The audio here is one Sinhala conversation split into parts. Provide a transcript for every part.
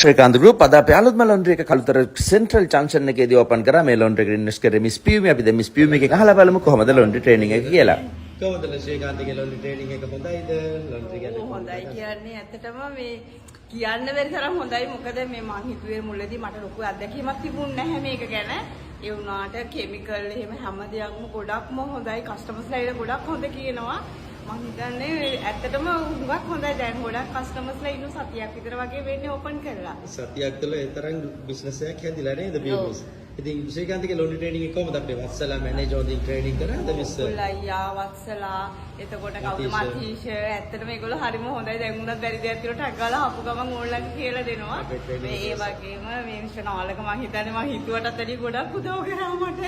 ශ්‍රීකාන්ත ගෲප් අද අපේ අලුත්ම ලොන්ඩරි එක කළුතර සෙන්ට්‍රල් ජංක්ෂන් එකේදී ඕපන් කරා. මේ ලොන්ඩරි එක ඉන්වෙස්ට් කරේ මිස් පියුමි. අපි දැන් මිස් පියුමි එකෙන් අහලා බලමු කොහොමද ලොන්ඩරි ට්‍රේනින් එක කියලා. කොහොමද ශ්‍රීකාන්තගේ ලොන්ඩරි ට්‍රේනින් එක හොඳයිද? ලොන්ඩරි කියන්නේ හොඳයි කියන්නේ ඇත්තටම මේ කියන්න බැරි තරම් හොඳයි. මොකද මේ මං හිතුවේ මුලදී මට ලොකු අත්දැකීමක් තිබුණ නැහැ මේක ගැන. ඒ වුණාට කෙමිකල් එහෙම හැම දෙයක්ම ගොඩක්ම හොඳයි. කස්ටමර්ස්ලා ගොඩක් හොඳ කියනවා. මම හිතන්නේ ඇත්තටම හුඟක් හොඳයි. දැන් ගොඩක් කස්ටමර්ස්ලා ඉන්න සතියක් විතර වගේ වෙන්නේ ඕපන් කරලා. සතියක් තුළ ඒ තරම් බිස්නස් එකක් හැදිලා නේද බියුස්? ඉතින් ශ්‍රීකාන්තගේ ලොන්ඩරි ට්‍රේනින් එක කොහොමද අපේ වත්සලා මැනේජර් වදින් ට්‍රේනින් කරාද මිස්? උලයියා වත්සලා එතකොට කවුද මතීෂ ඇත්තටම මේගොල්ලෝ හරිම හොඳයි. දැන් උනත් බැරි දෙයක් කියලා ටැග් ගාලා ආපු ගමන් ඕන්ලයින් කියලා දෙනවා. මේ ඒ වගේම මේ මිස්ටර් නාලක මම හිතන්නේ මම හිතුවටත් වැඩි ගොඩක් උදව් කරා මට.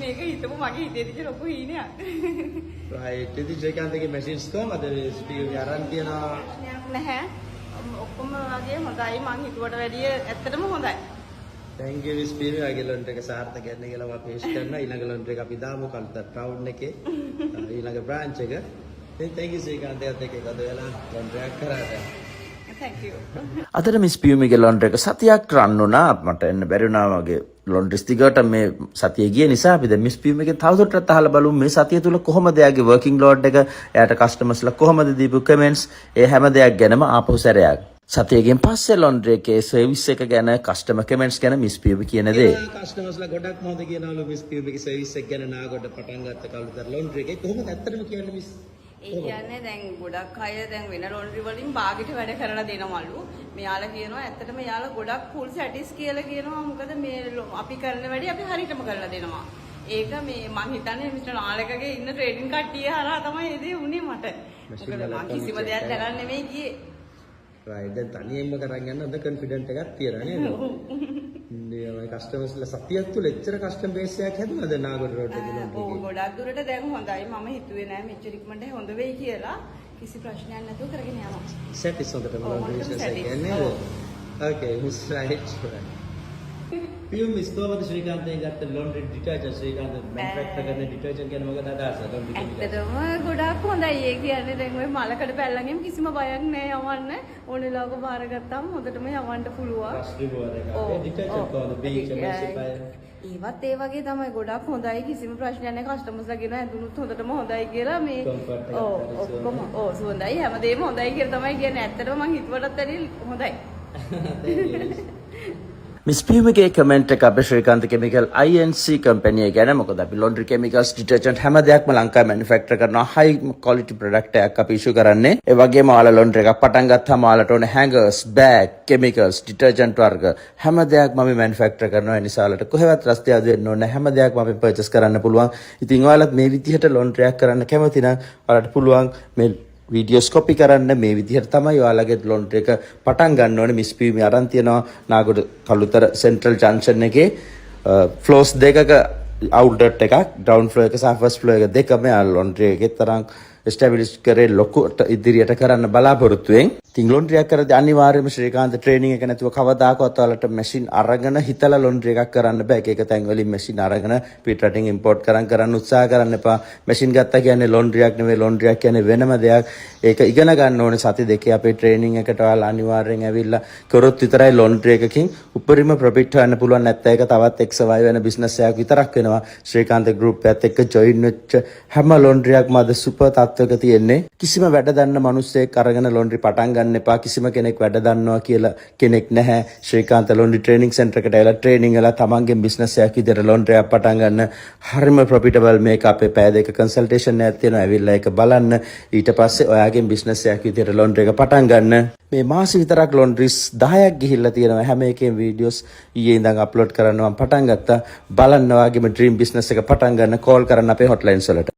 මේක හිතමු මගේ හිතේ තියෙන ලොකු හීනයක්. රයිට්. ඉතින් ශ්‍රීකාන්තගේ මැෂින්ස් කොහමද ස්පීඩ් අරන් තියනවා? නැහැ. ඔක්කොම වගේ හොඳයි. මං හිතුවට වැඩිය ඇත්තටම හොඳයි. thank you miss Piyumi. ආගේ ලොන්ඩරි එක සාර්ථක වෙන්න කියලා මම පේස් කරනවා. ඊළඟ ලොන්ඩරි එක අපි දාමු කල්තර ටවුන් එකේ ඊළඟ බ්‍රාන්ච් එක. ඉතින් thank you ශ්‍රීකාන්තයත් එක්ක එකතු වෙලා ලොන්ඩරි එකක් කරාට. thank you. අදට මිස් පියුමිගේ ලොන්ඩරි එක සතියක් රන් වුණා. මට එන්න බැරි වුණා වගේ ලොන්ඩ්රිස් දිගට මේ සතිය ගිය නිසා අපි දැන් මිස් පියුමිගේ තවදුරටත් අහලා බලමු මේ සතිය තුල කොහොමද එයාගේ වර්කින් ලෝඩ් එක, එයාට කස්ටමර්ස්ලා කොහොමද දීපු කමෙන්ට්ස්, ඒ හැම දෙයක් ගැනම ආපහු සැරයක්. සතියකින් පස්සේ ලොන්ඩරි එකේ සර්විස් එක ගැන, කස්ටමර් කමෙන්ට්ස් ගැන මිස් පියුමි කියන දේ. කස්ටමර්ස්ලා ගොඩක් හොඳ කියනවලු මිස් පියුමිගේ සර්විස් එක ගැන. නාගොඩ පටන් ගත්ත කළුතර ලොන්ඩරි එකේ කොහොමද ඇත්තටම කියන්නේ මිස්? ඒ කියන්නේ දැන් ගොඩක් අය දැන් වෙන ලොන්ඩරි වලින් බාගෙට වැඩ කරලා දෙනවලු. මෙයාලා කියනවා ඇත්තටම මෙයාලා ගොඩක් ෆුල් සැටිස් කියලා කියනවා. මොකද මේ අපි කරන වැඩේ අපි හරියටම කරලා දෙනවා. ඒක මේ මං හිතන්නේ මිස්ටර් නාලකගේ ඉන්න ට්‍රේනින් කට්ටිය හරහා තමයි ඒ දේ උනේ මට. මොකද මං කිසිම දෙයක් දැනන්නේ නෙමෙයි ගියේ. රයිට්. දැන් තනියෙන්ම කරන් යන්න හොඳ කොන්ෆිඩන්ට් එකක් තියෙනවා නේද? මේ කස්ටමර්ස්ලා සතියක් තුල එච්චර කස්ටමර් බේස් එකක් හැදුනද නාගොඩ රෝඩ් එකේ ලොන්ඩරි එකේ? ඔව් ගොඩක් දුරට දැන් හොඳයි. මම හිතුවේ නෑ මෙච්චර ඉක්මනට හොඳ වෙයි කියලා. කිසි ප්‍රශ්නයක් නැතුව කරගෙන යනවා. සැටිස් හොඳටම ලොන්ඩරි බිස්නස් එක කියන්නේ. ඕකේ මිස් රයිට්. පියුම් මිස් කොහමද ශ්‍රීකාන්තයෙන් ගත්ත ලොන්ඩරි ඩිටර්ජන්ට්? ශ්‍රීකාන්ත මැනුෆැක්චර් කරන ඩිටර්ජන්ට් ගැන මොකද අදහස? ඇත්තටම ගොඩක් හොඳයි. ඒ කියන්නේ දැන් ඔය මලකඩ පැල්ලගෙන් කිසිම බයක් නෑ යවන්න. ඕනෙලාවක බාරගත්තාම හොඳටම යවන්න පුළුවන්. ඩිටර්ජන්ට් කොහොමද බීච් එමසිෆයර්? ඒවත් ඒ වගේ තමයි ගොඩක් හොඳයි. කිසිම ප්‍රශ්නයක් නෑ. කස්ටමර්ස්ලා කියන ඇඳුනුත් හොඳටම හොඳයි කියලා මේ ඔක්කොම හොඳයි. හැමදේම හොඳයි කියලා තමයි කියන්නේ. ඇත්තටම මං හිතුවටත් වැඩිය හොඳයි. මිස් පියුමිගේ කමෙන්ට් එක අපේ ශ්‍රීකාන්ත කෙමිකල් INC කම්පැනි එක ගැන. මොකද අපි ලොන්ඩරි කෙමිකල්ස්, ඩිටර්ජන්ට් හැම දෙයක්ම ලංකාවේ මැනුෆැක්චර් කරනවා. හයි ක්වොලිටි ප්‍රොඩක්ට් එකක් අපි ඉෂුව කරන්නේ. ඒ වගේම ඔයාලා ලොන්ඩරි එකක් පටන් ගත්තාම ඔයාලට ඕනේ හැංගර්ස්, බෑග්, කෙමිකල්ස්, ඩිටර්ජන්ට් වර්ග හැම දෙයක්ම අපි මැනුෆැක්චර් කරනවා. ඒ නිසා ඔයාලට කොහෙවත් රස්තිය අද වෙන්න ඕනේ. හැම දෙයක්ම අපි පර්චේස් කරන්න පුළුවන්. ඉතින් ඔයාලත් මේ විදිහට ලොන්ඩරි එකක් කරන්න කැමති නම් ඔයාලට පුළුවන් මේ වීඩියෝස් කොපි කරන්න. මේ විදිහට තමයි ඔයාලගේ ලොන්ඩරි එක පටන් ගන්න ඕනේ. මිස් පියුමි අරන් තියනවා නාගොඩ කළුතර සෙන්ට්‍රල් ජංක්ෂන් එකේ ෆ්ලෝස් දෙකක අවුට්ලට් එකක්, ග්‍රවුන්ඩ් ෆ්ලෝර් එක සහ ෆස්ට් ෆ්ලෝර් එක දෙකම ලොන්ඩරි එකේ තරම් එස්ටැබ්ලිෂ් කරේ ලොකුට ඉදිරියට කරන්න බලාපොරොත්තුෙන්. ඉතින් ලොන්ඩරි එකක් කරද්දී අනිවාර්යයෙන්ම ශ්‍රීකාන්ත ට්‍රේනින් එක නැතුව කවදාකවත් ඔයාලට මැෂින් අරගෙන හිතලා ලොන්ඩරි එකක් කරන්න බෑ. එක තැන් වලින් මැෂින් අරගෙන පිට රටින් ඉම්පෝට් කරන්න උත්සාහ කරන්න එපා. මැෂින් ගත්තා කියන්නේ ලොන්ඩරි එකක් නෙවෙයි. ලොන්ඩරි එකක් කියන්නේ වෙනම දෙයක්. ඒක ඉගෙන ගන්න ඕනේ. සති දෙකේ අපේ ට්‍රේනින් එකට ඔයාලා අනිවාර්යෙන් ඇවිල්ලා කරොත් විතරයි ලොන්ඩරි එකකින් උපරිම ප්‍රොෆිට් හොයන්න පුළුවන්. නැත්නම් ඒක තවත් XY වෙන බිස්නස් එකක් විතරක් වෙනවා. ශ්‍රීකාන්ත ගෲප් එකත් එක්ක ජොයින් වෙච්ච හැම ලොන්ඩරි එකක්ම අද සුපර් තත්ත්වයක තියෙන්නේ. කිසිම වැඩ දන්න මිනිස්සෙක් අරගෙන ලොන්ඩරි පටන් ගන්න එපා. කිසිම කෙනෙක් වැඩ දන්නවා කියලා කෙනෙක් නැහැ. ශ්‍රීකාන්ත ලොන්ඩරි ට්‍රේනින් සෙන්ටර් එකට ඇවිල්ලා ට්‍රේනින් වල තමන්ගේ බිස්නස් එකක් විදිහට ලොන්ඩරි එකක් පටන් ගන්න. හරිම ප්‍රොෆිටබල්. මේක අපේ පැය දෙක කන්සල්ටේෂන් එකක් තියෙනවා. ඇවිල්ලා ඒක බලන්න. ඊට පස්සේ ඔයාගේ බිස්නස් එකක් විදිහට ලොන්ඩරි එක පටන් ගන්න. මේ මාසෙ විතරක් ලොන්ඩරිස් 10ක් ගිහිල්ලා තියෙනවා. හැම එකේම වීඩියෝස් ඊයේ ඉඳන් අප්ලෝඩ් කරන්න මම පටන් ගත්තා. බලන්න ඔයාගේම ඩ්‍රීම් බිස්නස් එක පටන් ගන්න කෝල් කරන්න අපේ හොට්ලයින්ස් වලට.